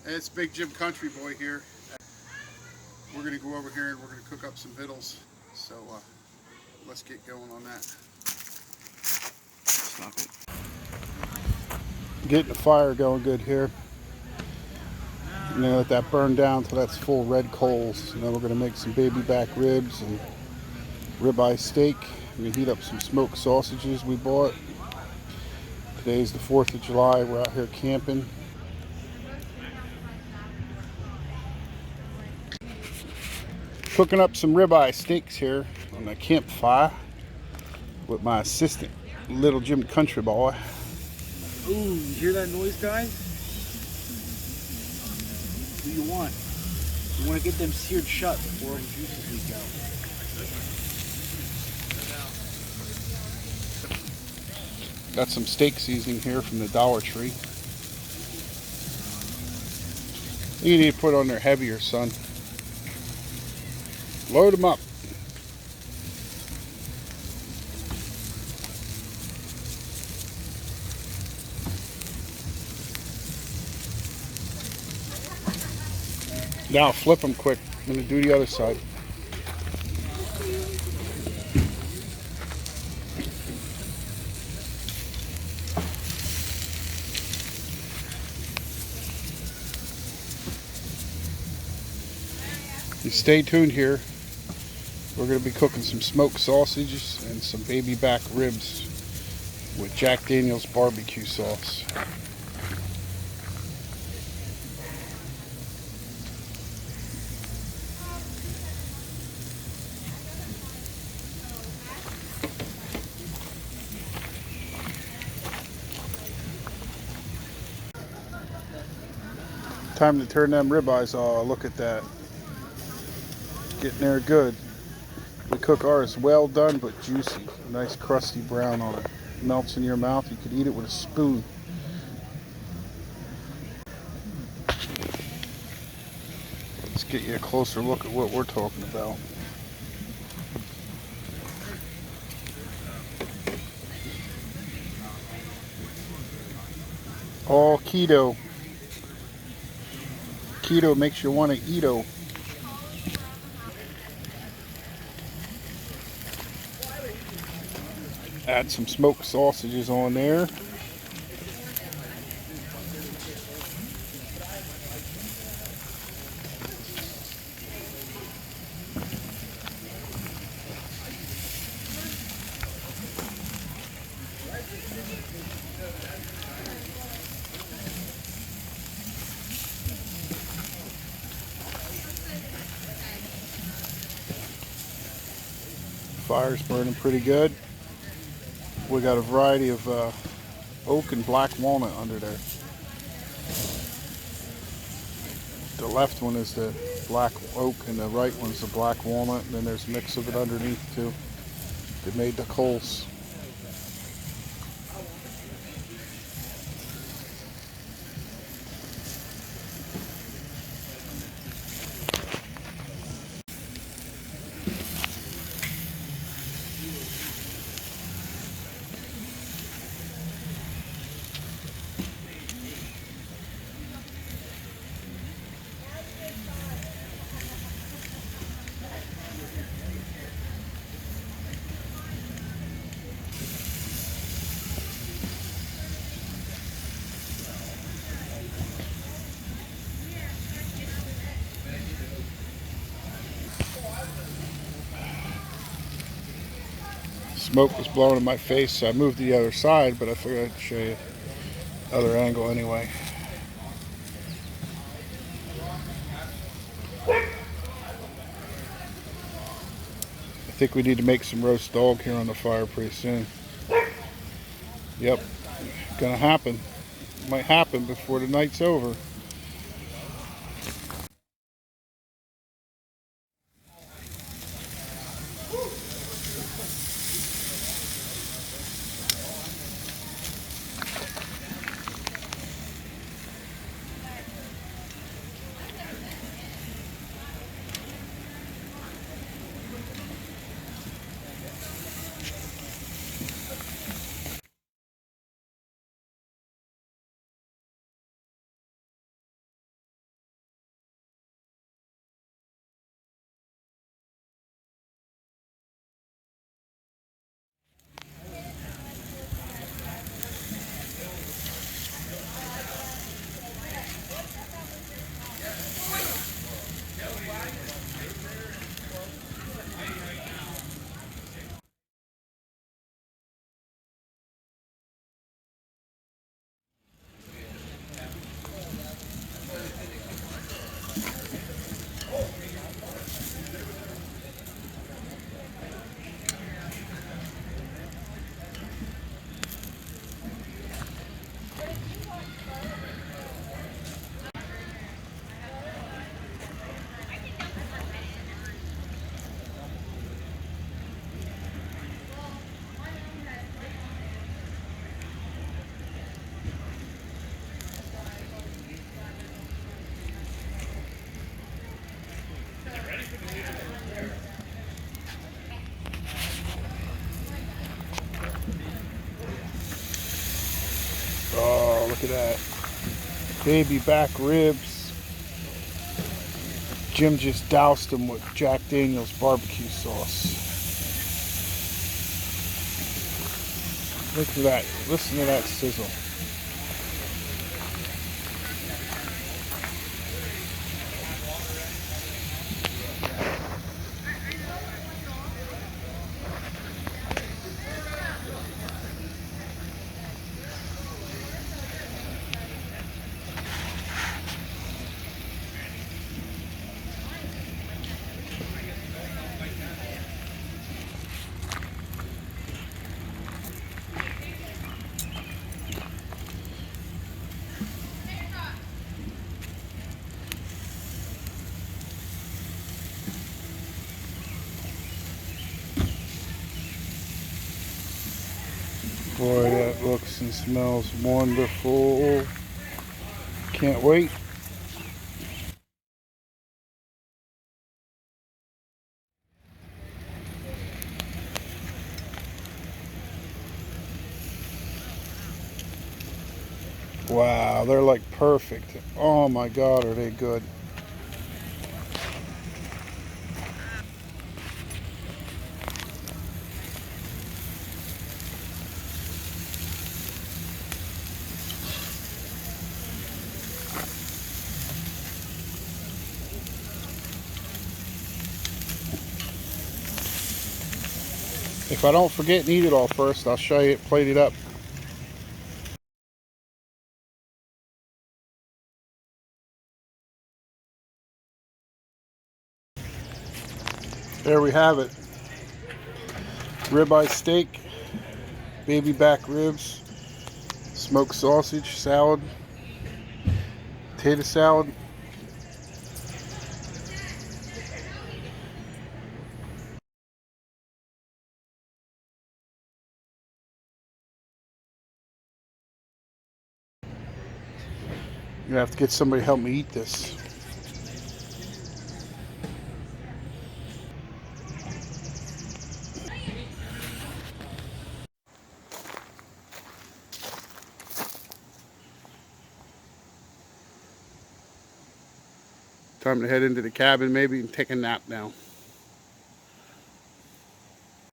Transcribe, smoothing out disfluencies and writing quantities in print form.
It's Big Jim Country Boy here. We're going to go over here and we're going to cook up some victuals. So let's get going on that. Stop it. Getting the fire going good here. And then let that burn down until that's full red coals. And then we're going to make some baby back ribs and ribeye steak. We're going to heat up some smoked sausages we bought. Today's the 4th of July. We're out here camping. Cooking up some ribeye steaks here on the campfire with my assistant, Little Jim Country Boy. Ooh, you hear that noise, guys? What do you want? You want to get them seared shut before all the juices leak out. Got some steak seasoning here from the Dollar Tree. You need to put on there heavier, son. Load them up. Now flip them quick. I'm going to do the other side. You stay tuned here. We're going to be cooking some smoked sausages and some baby back ribs with Jack Daniel's barbecue sauce. Time to turn them ribeyes. Oh, look at that. Getting there good. We cook ours well done but juicy. Nice crusty brown on it. Melts in your mouth. You could eat it with a spoon. Let's get you a closer look at what we're talking about. All keto. Keto makes you want to eat-o. Add some smoked sausages on there. Fire's burning pretty good. We got a variety of oak and black walnut under there. The left one is the black oak and the right one's the black walnut, and then there's a mix of it underneath too. They made the coals. Smoke was blowing in my face, so I moved to the other side, but I figured I'd show you the other angle anyway. I think we need to make some roast dog here on the fire pretty soon. Yep, gonna happen. Might happen before the night's over. at that. Baby back ribs. Jim just doused them with Jack Daniel's barbecue sauce. Look at that. Listen to that sizzle. Boy, that looks and smells wonderful. Can't wait. Wow, they're like perfect. Oh my God, are they good. If I don't forget and eat it all first, I'll show you it plated up. There we have it. Ribeye steak, baby back ribs, smoked sausage, salad, potato salad. You have to get somebody to help me eat this. Time to head into the cabin maybe and take a nap now.